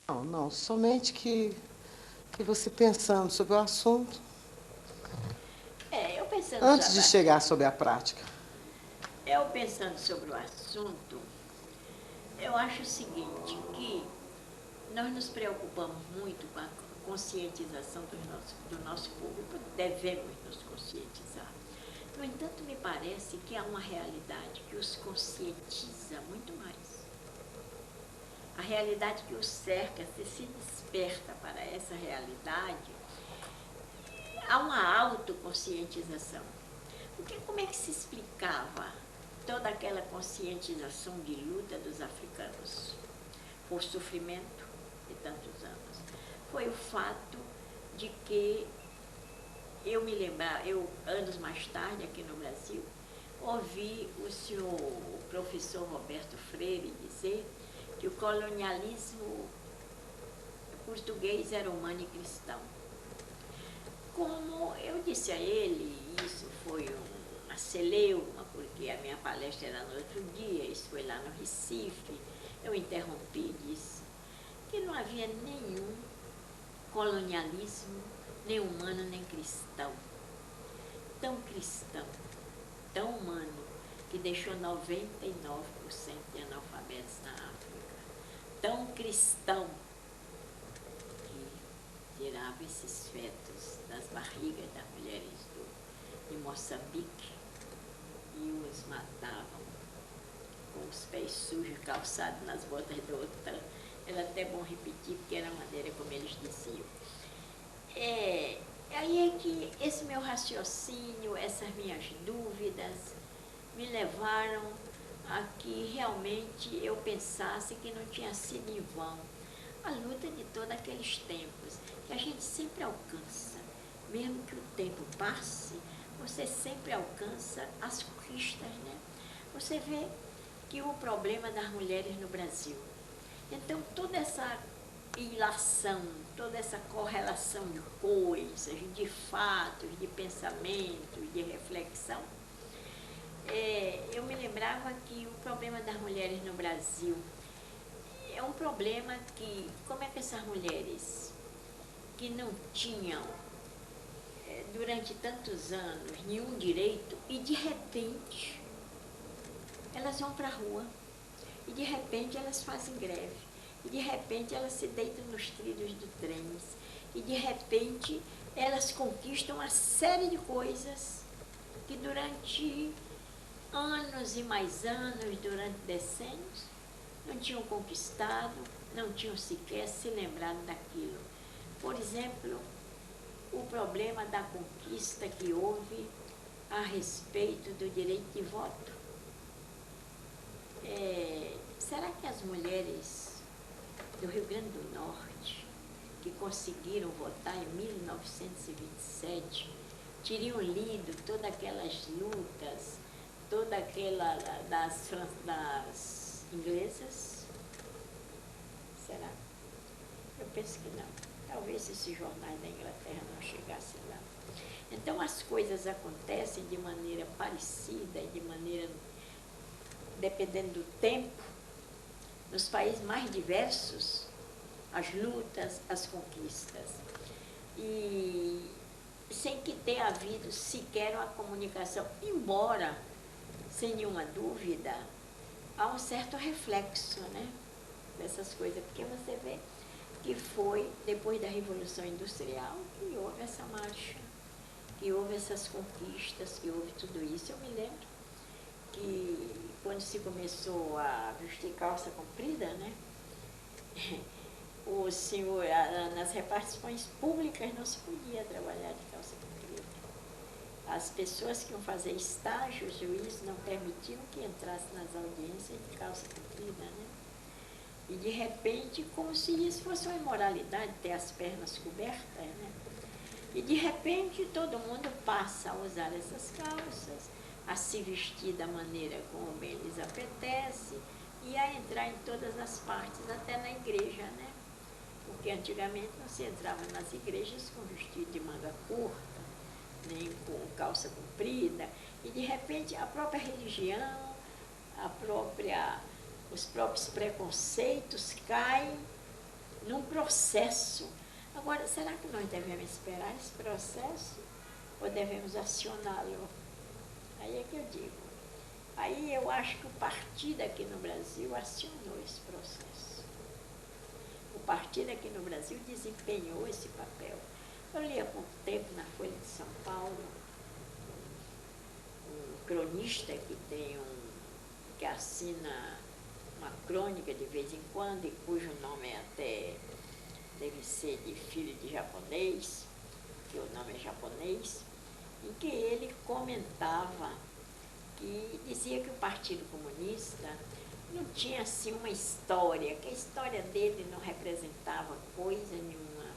Não, não, somente que você pensando sobre o assunto, Eu pensando antes de sobre, chegar sobre a prática. eu pensando sobre o assunto, eu acho o seguinte, que nós nos preocupamos muito com a conscientização do nosso público, devemos nos conscientizar. No entanto, me parece que há uma realidade que os conscientiza muito mais. A realidade que os cerca, se desperta para essa realidade, há uma autoconscientização. Porque como é que se explicava toda aquela conscientização de luta dos africanos por sofrimento de tantos anos? Foi o fato de que anos mais tarde, aqui no Brasil, ouvi o senhor o professor Roberto Freire dizer que o colonialismo português era humano e cristão. Como eu disse a ele, isso foi uma celeuma, porque a minha palestra era no outro dia, isso foi lá no Recife, eu interrompi e disse que não havia nenhum colonialismo, nem humano, nem cristão, tão humano, que deixou 99% de analfabetos na África, tão cristão, que tirava esses fetos das barrigas das mulheres de Moçambique e os matavam com os pés sujos, calçados nas botas do OTAN. Era até bom repetir, porque era a maneira como eles diziam. Aí é que esse meu raciocínio, essas minhas dúvidas, me levaram a que realmente eu pensasse que não tinha sido em vão a luta de todos aqueles tempos, que a gente sempre alcança. Mesmo que o tempo passe, você sempre alcança as conquistas, né? Você vê que o problema das mulheres no Brasil. Então, toda essa ilação, toda essa correlação de coisas, de fatos, de pensamentos, de reflexão, eu me lembrava que o problema das mulheres no Brasil é um problema que, como é que essas mulheres que não tinham, durante tantos anos, nenhum direito, e de repente elas vão para a rua, e de repente elas fazem greve, e de repente elas se deitam nos trilhos de trens, e de repente elas conquistam uma série de coisas que durante anos e mais anos, durante decênios, não tinham conquistado, não tinham sequer se lembrado daquilo. Por exemplo, o problema da conquista que houve a respeito do direito de voto. Será que as mulheres do Rio Grande do Norte, que conseguiram votar em 1927, teriam lido todas aquelas lutas, toda aquela das inglesas? Será? Eu penso que não. Talvez esses jornais da Inglaterra não chegassem lá. Então as coisas acontecem de maneira parecida, de maneira, dependendo do tempo, nos países mais diversos, as lutas, as conquistas. E sem que tenha havido sequer uma comunicação, embora, sem nenhuma dúvida, há um certo reflexo, né, dessas coisas, porque você vê que foi depois da Revolução Industrial que houve essa marcha, que houve essas conquistas, que houve tudo isso. Eu me lembro que quando se começou a vestir calça comprida, né, o senhor, nas repartições públicas não se podia trabalhar de calça comprida. As pessoas que iam fazer estágio, os juízes não permitiam que entrasse nas audiências de calça comprida, né? E de repente, como se isso fosse uma imoralidade, ter as pernas cobertas, né? E de repente todo mundo passa a usar essas calças, a se vestir da maneira como bem lhes apetece e a entrar em todas as partes, até na igreja, né? Porque antigamente não se entrava nas igrejas com vestido de manga curta, nem com calça comprida, e de repente a própria religião, os próprios preconceitos caem num processo. Agora, será que nós devemos esperar esse processo ou devemos acioná-lo? Aí é que eu digo. Aí eu acho que o partido aqui no Brasil acionou esse processo. O partido aqui no Brasil desempenhou esse papel. Eu li há pouco tempo na Folha de São Paulo um cronista que assina uma crônica de vez em quando, e cujo nome até deve ser de filho de japonês, que o nome é japonês, em que ele comentava e dizia que o Partido Comunista não tinha assim uma história, que a história dele não representava coisa nenhuma.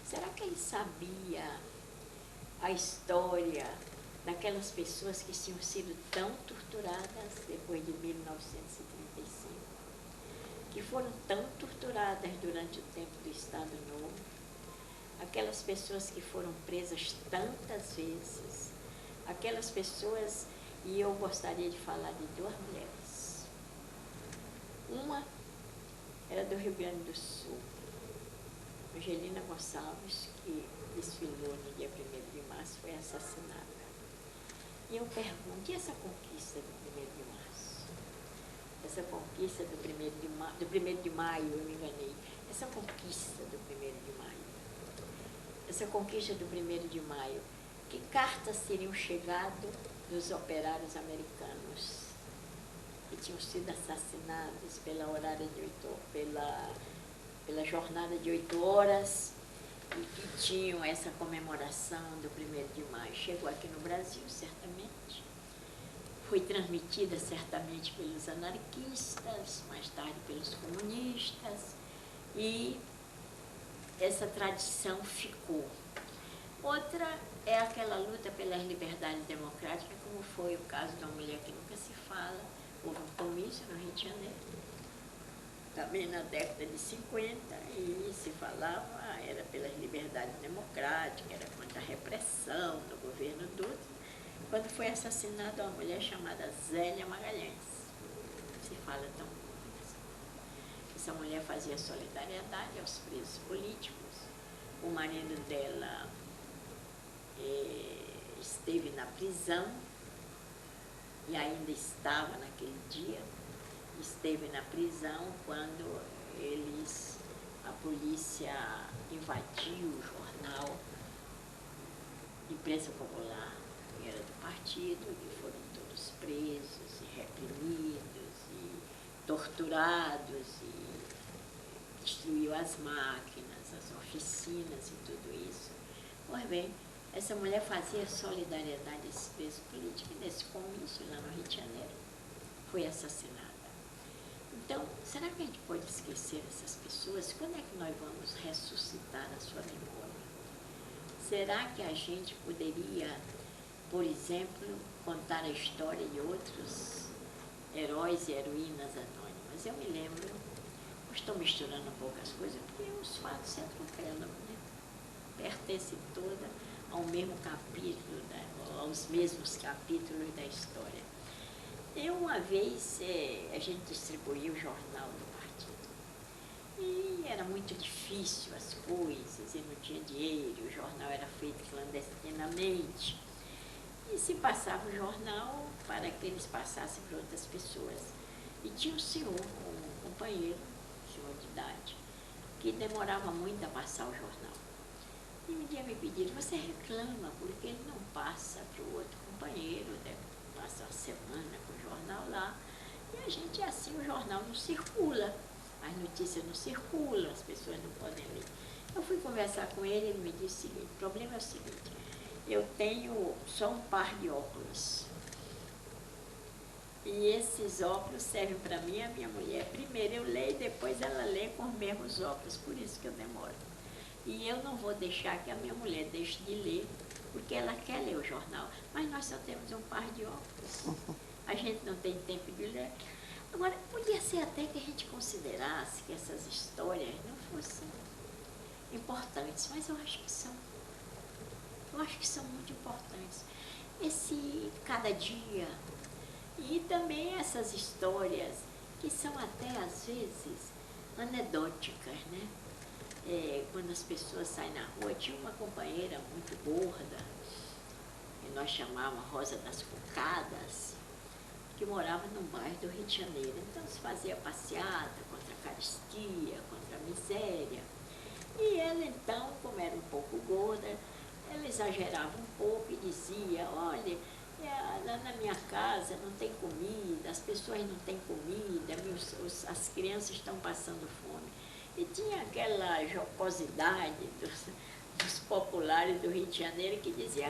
Será que ele sabia a história daquelas pessoas que tinham sido tão torturadas depois de 1935, que foram tão torturadas durante o tempo do Estado Novo, aquelas pessoas que foram presas tantas vezes, aquelas pessoas, e eu gostaria de falar de duas mulheres. Uma era do Rio Grande do Sul, Angelina Gonçalves, que desfilou no dia 1º de março, foi assassinada. E eu pergunto, e essa conquista do 1º de março? Essa conquista do 1º de maio, eu me enganei. Essa conquista do 1º de maio. Essa conquista do 1º de maio. Que cartas teriam chegado dos operários americanos que tinham sido assassinados pela jornada de 8 horas e que tinham essa comemoração do 1º de maio. Chegou aqui no Brasil, certamente. Foi transmitida certamente pelos anarquistas, mais tarde pelos comunistas, e essa tradição ficou. Outra é aquela luta pelas liberdades democráticas, como foi o caso de uma mulher que nunca se fala. Houve um comício no Rio de Janeiro, também na década de 50, e se falava, era pelas liberdades democráticas, era contra a repressão do governo Dutra, quando foi assassinada uma mulher chamada Zélia Magalhães. Se fala tão pouco. Essa mulher fazia solidariedade aos presos políticos. O marido dela esteve na prisão, e ainda estava naquele dia, esteve na prisão quando a polícia invadiu o jornal Imprensa Popular, que era do partido, e foram todos presos e reprimidos e torturados, e destruiu as máquinas, as oficinas e tudo isso. Pois bem, essa mulher fazia solidariedade a esses presos políticos, e nesse comício lá no Rio de Janeiro foi assassinada. Então, será que a gente pode esquecer essas pessoas? Quando é que nós vamos ressuscitar a sua memória? Será que a gente poderia, por exemplo, contar a história de outros heróis e heroínas anônimas? Eu me lembro, eu estou misturando um pouco as coisas, porque os fatos se atropelam, né? Pertencem toda ao mesmo capítulo, aos mesmos capítulos da história. Uma vez a gente distribuiu o jornal do partido e era muito difícil as coisas, e não tinha dinheiro, o jornal era feito clandestinamente, e se passava o jornal para que eles passassem para outras pessoas. E tinha um senhor, um companheiro, senhor de idade, que demorava muito a passar o jornal. E um dia me pediram, você reclama porque ele não passa para o outro companheiro, deve passar uma semana com o jornal lá, e a gente assim, o jornal não circula, as notícias não circulam, as pessoas não podem ler. Eu fui conversar com ele, ele me disse o seguinte, o problema é o seguinte, eu tenho só um par de óculos, e esses óculos servem para mim e a minha mulher. Primeiro eu leio, depois ela lê com os mesmos óculos, por isso que eu demoro. E eu não vou deixar que a minha mulher deixe de ler, porque ela quer ler o jornal, mas nós só temos um par de óculos. A gente não tem tempo de ler. Agora, podia ser até que a gente considerasse que essas histórias não fossem importantes, mas eu acho que são. Eu acho que são muito importantes. Esse cada dia, e também essas histórias que são até, às vezes, anedóticas, né? quando as pessoas saem na rua, tinha uma companheira muito gorda, que nós chamávamos Rosa das Cocadas, que morava num bairro do Rio de Janeiro. Então se fazia passeata contra a carestia, contra a miséria. E ela então, como era um pouco gorda, ela exagerava um pouco e dizia, olha, lá na minha casa não tem comida, as pessoas não têm comida, as crianças estão passando fome. E tinha aquela jocosidade dos populares do Rio de Janeiro que dizia,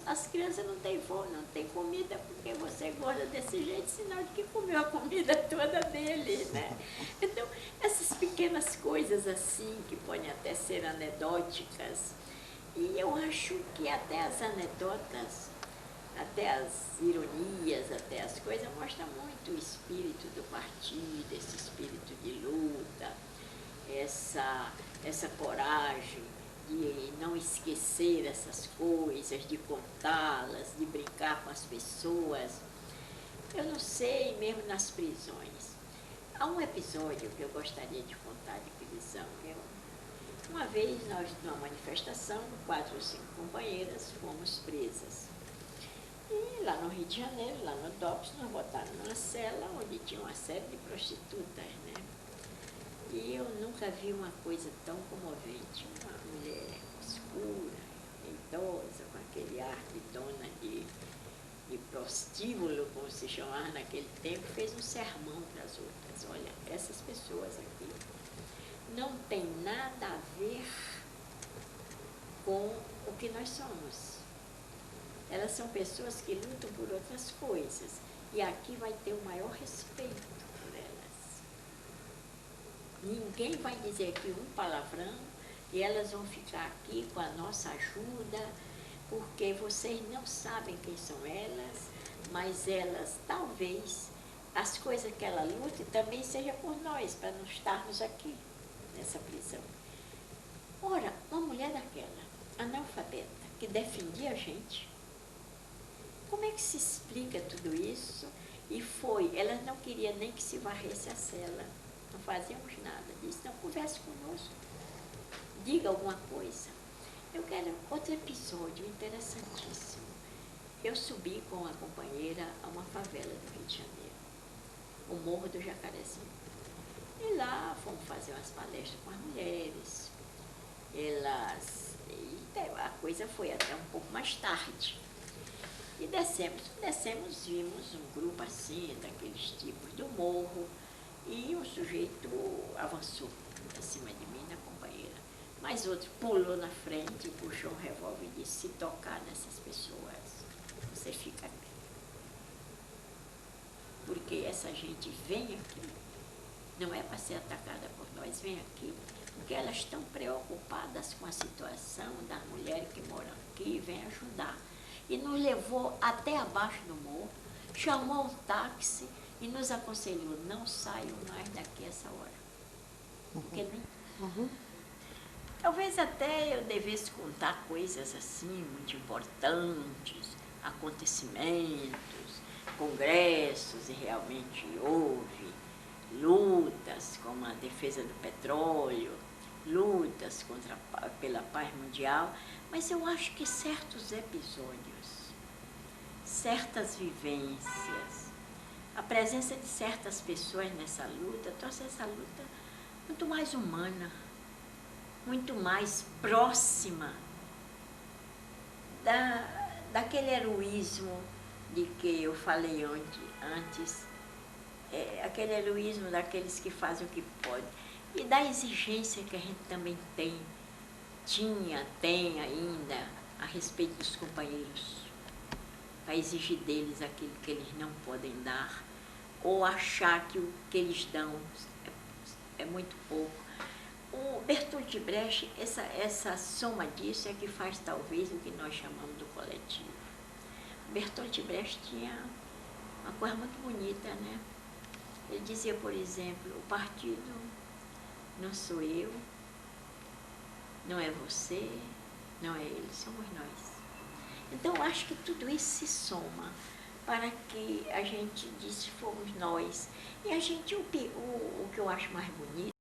as crianças não têm fome, não têm comida porque você é gorda desse jeito, sinal de que comeu a comida toda dele, né? Então, essas pequenas coisas assim, que podem até ser anedóticas, e eu acho que até as anedotas, até as ironias, até as coisas, mostram muito o espírito do partido, esse espírito de luta, essa coragem de não esquecer essas coisas, de contá-las, de brincar com as pessoas. Eu não sei, mesmo nas prisões. Há um episódio que eu gostaria de contar de prisão. Uma vez, nós, numa manifestação, 4 ou 5 companheiras, fomos presas. E lá no Rio de Janeiro, lá no DOPS, nos botaram numa cela onde tinha uma série de prostitutas, né? E eu nunca vi uma coisa tão comovente. Uma mulher escura, idosa, com aquele ar de dona de prostíbulo, como se chamava naquele tempo, fez um sermão para as outras. Olha, essas pessoas aqui não tem nada a ver com o que nós somos. Elas são pessoas que lutam por outras coisas. E aqui vai ter o maior respeito por elas. Ninguém vai dizer aqui um palavrão e elas vão ficar aqui com a nossa ajuda, porque vocês não sabem quem são elas, mas elas, talvez, as coisas que ela lute também seja por nós, para não estarmos aqui, nessa prisão. Ora, uma mulher daquela, analfabeta, que defendia a gente, como é que se explica tudo isso? E elas não queriam nem que se varresse a cela, não fazíamos nada. Disse, não, converse conosco, diga alguma coisa. Eu quero outro episódio interessantíssimo. Eu subi com uma companheira a uma favela do Rio de Janeiro, o Morro do Jacarezinho. E lá fomos fazer umas palestras com as mulheres. A coisa foi até um pouco mais tarde. E descemos, vimos um grupo assim, daqueles tipos do morro, e um sujeito avançou acima de mim, na companheira. Mas outro pulou na frente, puxou um revólver e disse, se tocar nessas pessoas, você fica aqui. Porque essa gente vem aqui, não é para ser atacada por nós, vem aqui, porque elas estão preocupadas com a situação das mulheres que moram aqui e vêm ajudar. E nos levou até abaixo do morro, chamou um táxi e nos aconselhou, não saiam mais daqui essa hora. Porque nem... Talvez até eu devesse contar coisas assim, muito importantes, acontecimentos, congressos, e realmente houve lutas como a defesa do petróleo, lutas pela paz mundial, mas eu acho que certos episódios, certas vivências, a presença de certas pessoas nessa luta trouxe essa luta muito mais humana, muito mais próxima daquele heroísmo de que eu falei antes, aquele heroísmo daqueles que fazem o que podem, e da exigência que a gente também tem ainda a respeito dos companheiros, a exigir deles aquilo que eles não podem dar, ou achar que o que eles dão é muito pouco. O Bertolt Brecht, essa soma disso é que faz talvez o que nós chamamos do coletivo. O Bertolt Brecht tinha uma coisa muito bonita, né? Ele dizia, por exemplo, o partido não sou eu, não é você, não é ele, somos nós. Então, eu acho que tudo isso se soma para que a gente disse, fomos nós. E a gente, o que eu acho mais bonito,